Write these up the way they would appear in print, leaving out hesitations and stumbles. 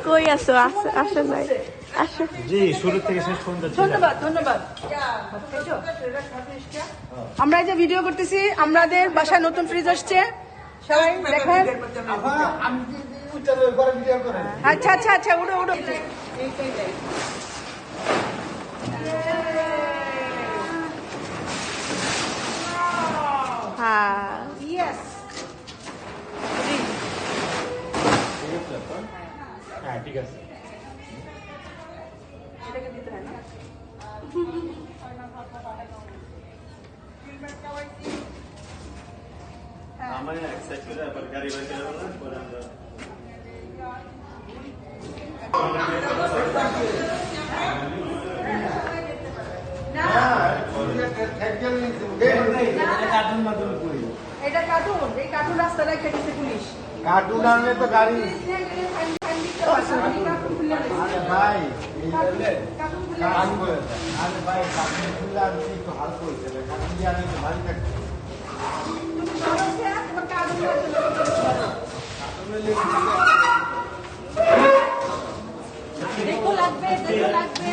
কই আছো? আসো যাই, আসো। জি, শুরু থেকে শেষ পর্যন্ত ছিল। ধন্যবাদ ধন্যবাদ। আমরা এই যে ভিডিও করতেছি, আমাদের বাসায় নতুন ফ্রিজ আসছে, সবাই দেখেন। আচ্ছা আচ্ছা আচ্ছা, উঠো উঠো। হ্যাঁ, ইয়েস। হ্যাঁ, ঠিক আছে। আমার এক্সাইট করে আবার গাড়ি বাইরে গেল না, পরে আমরা এটা কার্টুন, এই কার্টুন রাস্তায় খেতেছে পুলিশ। কার্টুন আনলে তো গাড়ি। আরে ভাই, আরে ভাই, কার্টুন খুলে আনছি একটু হালকা হয়েছে, কার্টুন দিয়ে আনলে তো ভারী থাকছে। দেখো লাগবে, দেখো লাগবে।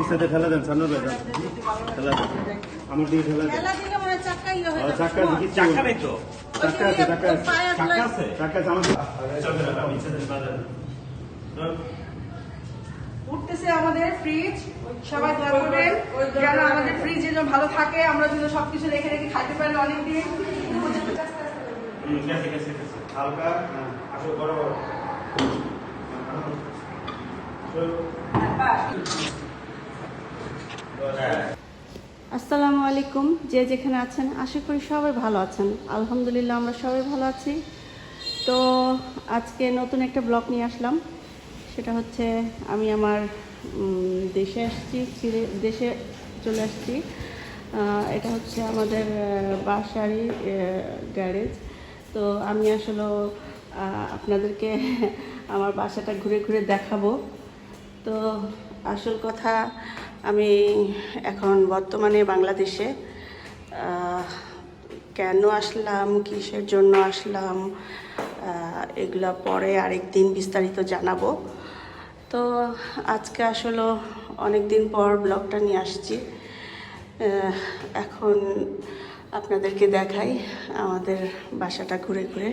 সাথে ঠেলা দেন, সামনে ঠেলা দেন, আমার দিকে ঠেলা দেন। চাক্কা দেখি, চাক্কা নেই তো। চাক্কা আছে, চাক্কা আছে, চাক্কা আছে, চাক্কা আছে আমার। উঠতেছে আমাদের ফ্রিজ, সবাই দোয়া করবেন যেন আমাদের ফ্রিজ যেন ভালো থাকে, আমরা যেন সবকিছু রেখে রেখে খাইতে পারি অনেকদিন। হালকা আসলে বড় বড় আসসালামু আলাইকুম। যে যেখানে আছেন আশা করি সবাই ভালো আছেন। আলহামদুলিল্লাহ আমরা সবাই ভালো আছি। তো আজকে নতুন একটা ব্লগ নিয়ে আসলাম। সেটা হচ্ছে আমি আমার দেশে আসছি, দেশে চলে আসছি। এটা হচ্ছে আমাদের বাসারই গ্যারেজ। তো আমি আসলে আপনাদেরকে আমার বাসাটা ঘুরে ঘুরে দেখাবো। তো আসল কথা, আমি এখন বর্তমানে বাংলাদেশে। কেন আসলাম, কিসের জন্য আসলাম, এগুলা পরে আরেকদিন বিস্তারিত জানাবো। তো আজকে আসলে অনেক দিন পর ব্লগটা নিয়ে আসছি। এখন আপনাদেরকে দেখাই আমাদের বাসাটা ঘুরে ঘুরে।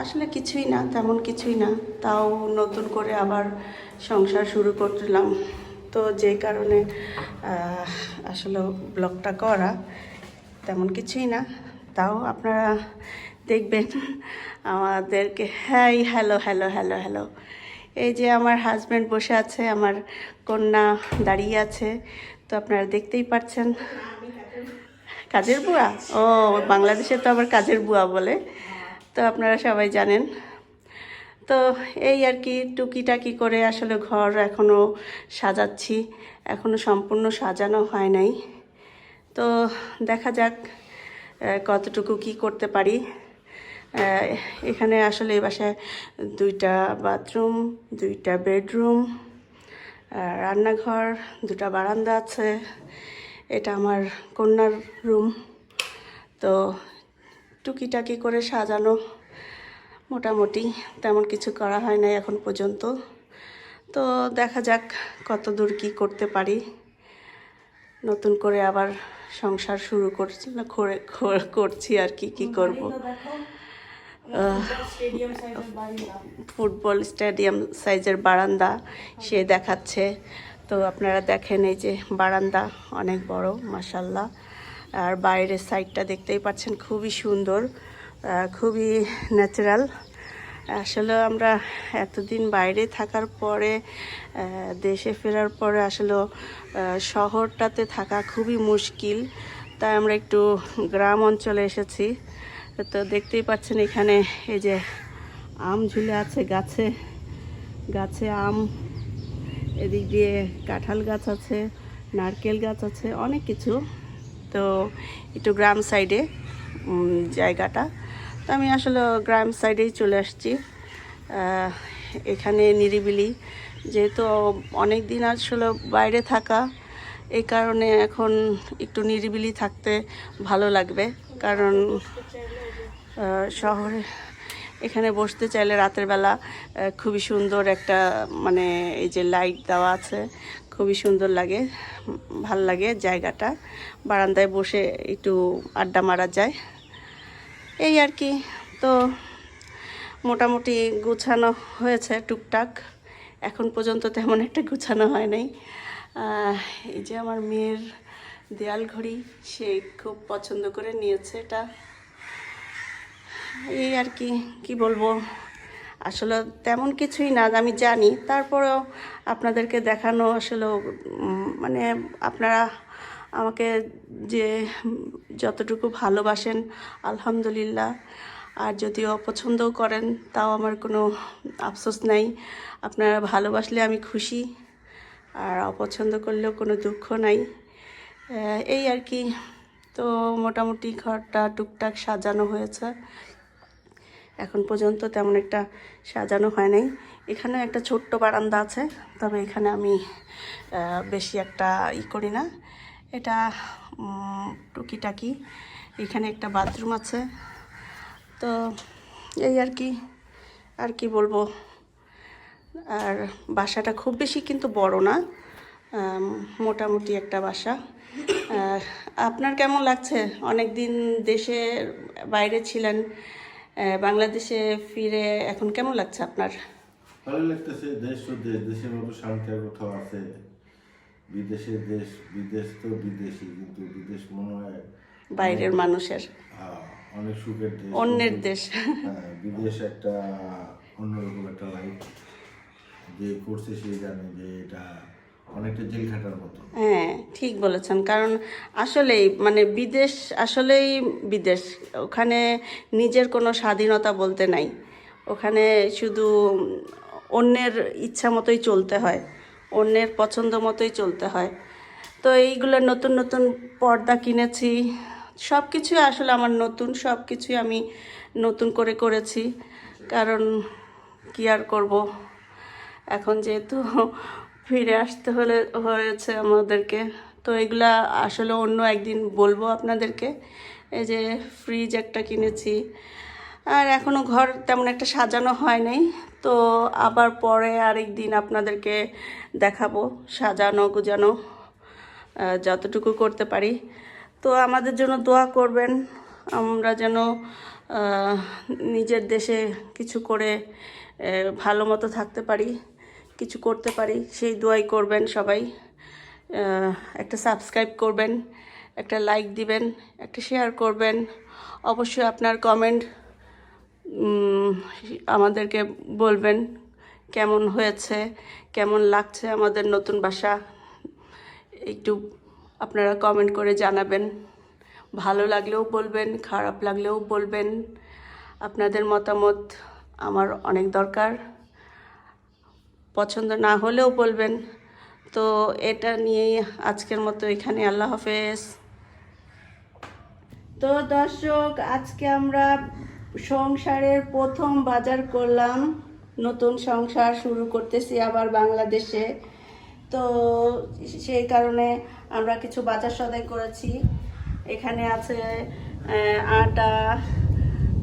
আসলে কিছুই না, তেমন কিছুই না, তাও নতুন করে আবার সংসার শুরু করলাম। তো যে কারণে আসলে ব্লগটা করা, তেমন কিছুই না, তাও আপনারা দেখবেন আমাদেরকে। হ্যাঁ, হ্যালো হ্যালো হ্যালো হ্যালো। এই যে আমার হাজব্যান্ড বসে আছে, আমার কন্যা দাঁড়িয়ে আছে, তো আপনারা দেখতেই পাচ্ছেন। কাজের বুয়া, ও বাংলাদেশে তো আবার কাজের বুয়া বলে, তো আপনারা সবাই জানেন। তো এই আর কি টুকিটাকি করে আসলে ঘর এখনও সাজাচ্ছি, এখনও সম্পূর্ণ সাজানো হয় নাই। তো দেখা যাক কতটুকু কি করতে পারি। এখানে আসলে এই বাসায় 2টা বাথরুম, 2টা বেডরুম, রান্নাঘর, 2টা বারান্দা আছে। এটা আমার কন্যার রুম। তো টুকিটাকি করে সাজানো, মোটামুটি তেমন কিছু করা হয় নাই এখন পর্যন্ত। তো দেখা যাক কত দূর কী করতে পারি। নতুন করে আবার সংসার শুরু করছি আর কি করব। ফুটবল স্টেডিয়াম সাইজের বারান্দা সে দেখাচ্ছে। তো আপনারা দেখেন, এই যে বারান্দা অনেক বড় মাশাআল্লাহ। আর বাইরের সাইডটা দেখতেই পাচ্ছেন, খুবই সুন্দর, খুবই ন্যাচারাল। আসলে আমরা এতদিন বাইরে থাকার পরে, দেশে ফেরার পরে আসলে শহরটাতে থাকা খুবই মুশকিল, তাই আমরা একটু গ্রাম অঞ্চলে এসেছি। তো দেখতেই পাচ্ছেন এখানে এই যে আম ঝুলে আছে গাছে গাছে আম, এদিক দিয়ে কাঁঠাল গাছ আছে, নারকেল গাছ আছে, অনেক কিছু। তো একটু গ্রাম সাইডে জায়গাটা, তো আমি আসলে গ্রাম সাইডেই চলে আসছি। এখানে নিরিবিলি, যেহেতু অনেক দিন আসলে বাইরে থাকা, এই কারণে এখন একটু নিরিবিলি থাকতে ভালো লাগবে। কারণ শহরে এখানে বসতে চাইলে রাতের বেলা খুবই সুন্দর একটা মানে এই যে লাইট দেওয়া আছে, খুবই সুন্দর লাগে, ভাল লাগে জায়গাটা। বারান্দায় বসে একটু আড্ডা মারা যায়, এই আর কি। তো মোটামুটি গুছানো হয়েছে টুকটাক, এখন পর্যন্ত তেমন একটা গুছানো হয় নাই। এই যে আমার মেয়ের দেয়াল ঘড়ি, সে খুব পছন্দ করে নিয়েছে এটা। এই আর কি, কি বলবো, আসলে তেমন কিছুই না আমি জানি, তারপরেও আপনাদেরকে দেখানো আসলে মানে আপনারা আমাকে যে যতটুকু ভালোবাসেন আলহামদুলিল্লাহ, আর যদিও অপছন্দও করেন তাও আমার কোনো আফসোস নাই। আপনারা ভালোবাসলে আমি খুশি, আর অপছন্দ করলেও কোনো দুঃখ নাই, এই আর কি। তো মোটামুটি ঘরটা টুকটাক সাজানো হয়েছে, এখন পর্যন্ত তেমন একটা সাজানো হয় নাই। এখানে একটা ছোট্ট বারান্দা আছে, তবে এখানে আমি বেশি একটা করি না, এটা টুকিটাকি। এখানে একটা বাথরুম আছে, তো এই আর কি, আর কি বলবো। আর বাসাটা খুব বেশি কিন্তু বড় না, মোটামুটি একটা বাসা। আপনার কেমন লাগছে? অনেক দিন দেশের বাইরে ছিলেন, বাংলাদেশে ফিরে এখন কেমন লাগছে আপনার? ভালো লাগতেছে। দেশ তো দেশ, দেশের মতো শান্তি আর কোথাও আছে? বিদেশের দেশ, বিদেশ তো বিদেশি, কিন্তু বিদেশ মনে হয় বাইরের মানুষের অনেক সুখের দেশ, অন্যের দেশ। হ্যাঁ, বিদেশ একটা অন্যরকম একটা লাইফ যে করছে সে জানে যে এটা অনেকটা জেল খাটার মতো। হ্যাঁ, ঠিক বলেছেন। কারণ আসলেই মানে বিদেশ আসলেই বিদেশ, ওখানে নিজের কোনো স্বাধীনতা বলতে নাই, ওখানে শুধু অন্যের ইচ্ছা মতোই চলতে হয়, অন্যের পছন্দ মতোই চলতে হয়। তো এইগুলো নতুন নতুন পর্দা কিনেছি, সব কিছুই আসলে আমার নতুন, সব কিছুই আমি নতুন করে করেছি। কারণ কি আর করব, এখন যেহেতু ফিরে আসতে হয়েছে আমাদেরকে, তো এগুলা আসলে অন্য একদিন বলবো আপনাদেরকে। এই যে ফ্রিজ একটা কিনেছি, আর এখনও ঘর তেমন একটা সাজানো হয় নাই, তো আবার পরে আরেক দিন আপনাদেরকে দেখাবো সাজানো গুজানো, যতটুকু করতে পারি। তো আমাদের জন্য দোয়া করবেন, আমরা যেন নিজের দেশে কিছু করে ভালো মতো থাকতে পারি, কিছু করতে পারি, সেই দোয়াই করবেন সবাই। একটা সাবস্ক্রাইব করবেন, একটা লাইক দিবেন, একটা শেয়ার করবেন, অবশ্যই আপনার কমেন্ট আমাদেরকে বলবেন কেমন হয়েছে, কেমন লাগছে আমাদের নতুন বাসা, একটু আপনারা কমেন্ট করে জানাবেন। ভালো লাগলেও বলবেন, খারাপ লাগলেও বলবেন, আপনাদের মতামত আমার অনেক দরকার, পছন্দ না হলেও বলবেন। তো এটা নিয়েই আজকের মতো এখানে, আল্লাহ হাফেজ। তো দর্শক, আজকে আমরা সংসারের প্রথম বাজার করলাম, নতুন সংসার শুরু করতেছি আবার বাংলাদেশে। তো সেই কারণে আমরা কিছু বাজার সদাই করেছি। এখানে আছে আটা,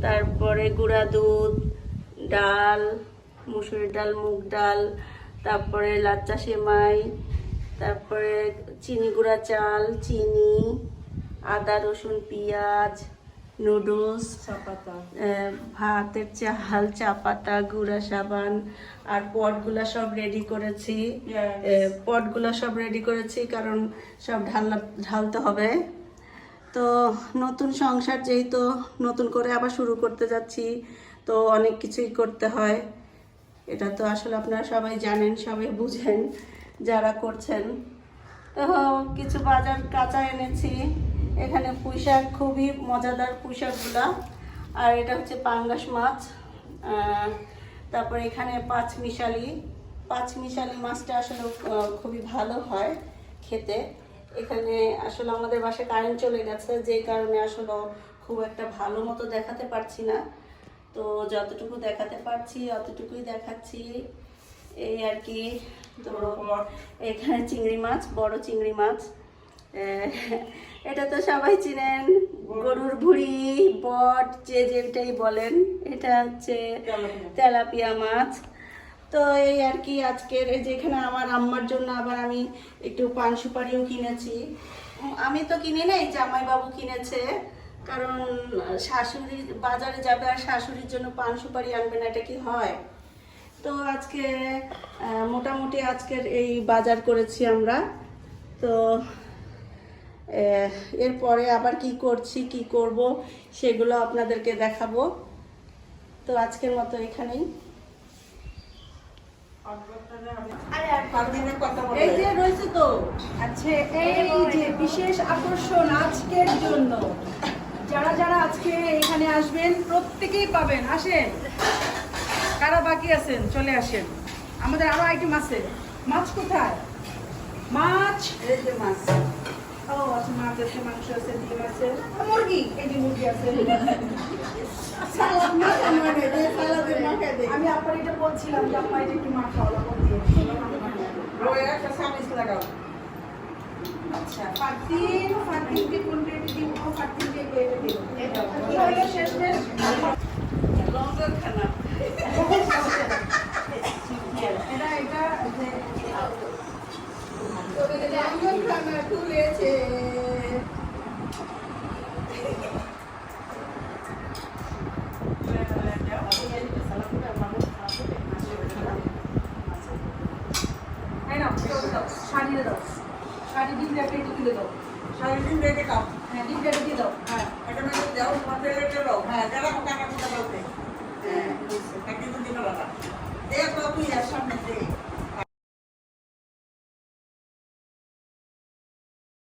তারপরে গুঁড়া দুধ, ডাল, মুসুরির ডাল, মুগ ডাল, তারপরে লাচ্চা সেমাই, তারপরে চিনি গুঁড়া চাল, চিনি, আদা রসুন পেঁয়াজ, নুডলস, ভাতের চাল, চা পাতা, গুঁড়া সাবান, আর পটগুলা সব রেডি করেছি। পটগুলা সব রেডি করেছি কারণ সব ঢালতে হবে। তো নতুন সংসার যেহেতু নতুন করে আবার শুরু করতে যাচ্ছি, তো অনেক কিছুই করতে হয়, এটা তো আসলে আপনারা সবাই জানেন, সবাই বুঝেন যারা করছেন। তো কিছু বাজার কাঁচা এনেছি, এখানে পুঁইশাক, খুবই মজাদার পুঁইশাকগুলা, আর এটা হচ্ছে পাঙ্গাস মাছ। তারপরে এখানে পাঁচমিশালি মাছটা আসলে খুবই ভালো হয় খেতে। এখানে আসলে আমাদের বাসায় কারেন্ট চলে গেছে, যেই কারণে আসলে খুব একটা ভালো মতো দেখাতে পারছি না। তো যতটুকু দেখাতে পারছি অতটুকুই দেখাচ্ছি, এই আর কি। তো এখানে চিংড়ি মাছ, বড় চিংড়ি মাছ, এটা তো সবাই চিনেন, গরুর ভুঁড়ি, বট, যে যেটাই বলেন, এটা হচ্ছে তেলাপিয়া মাছ। তো এই আর কি আজকের, এই যেখানে আমার আম্মার জন্য আবার আমি একটু পান সুপারিও কিনেছি। আমি তো কিনি নাই, জামাইবাবু কিনেছে, কারণ শাশুড়ি বাজারে যাবে আর শাশুড়ির জন্য পান সুপারি আনবে না, এটা কি হয়? তো আজকে মোটামুটি আজকের এই বাজার করেছি আমরা। তো এরপরে আবার কি করছি কি করব সেগুলো আপনাদেরকে দেখাবো। তো আজকের মতো এখানেই। এই যে রয়েছে তো, আচ্ছা, এই যে বিশেষ আকর্ষণ আজকের জন্য, যারা যারা আজকে এখানে আসবেন প্রত্যেকেই পাবেন। আসেন, কারা বাকি আছেন চলে আসেন। আমাদের আরো আইটেম আছে। মাছ কোথায়? মাছ, এই যে মাছ, ও আচ্ছা, মাছ আছে, মাংস আছে, ডিম আছে, মুরগি, এই যে মুরগি আছে। সালাদ মাছ মানে যে সালাদের মাখায় দেই। আমি আপনার এটা বলছিলাম যে আপনার এটা একটু মাছ খাওয়া দিয়ে আচ্ছা, ফাতিনকে কোন প্লেটে দিব? ফাতিনকে প্লেটে দিব। কি হলো শেষমেশ? লঙ্কার খানা। এটা যে লঙ্কার খানা তুলেছে। শাড়ি দাও, শাড়ি ডিম রেখে তুলে দাও, সারাদিন রেখে দাও। হ্যাঁ ডিম রেখে দিয়ে দাও। হ্যাঁ এটা মানে দাও, মাঝে রেখে দাও। হ্যাঁ, যারা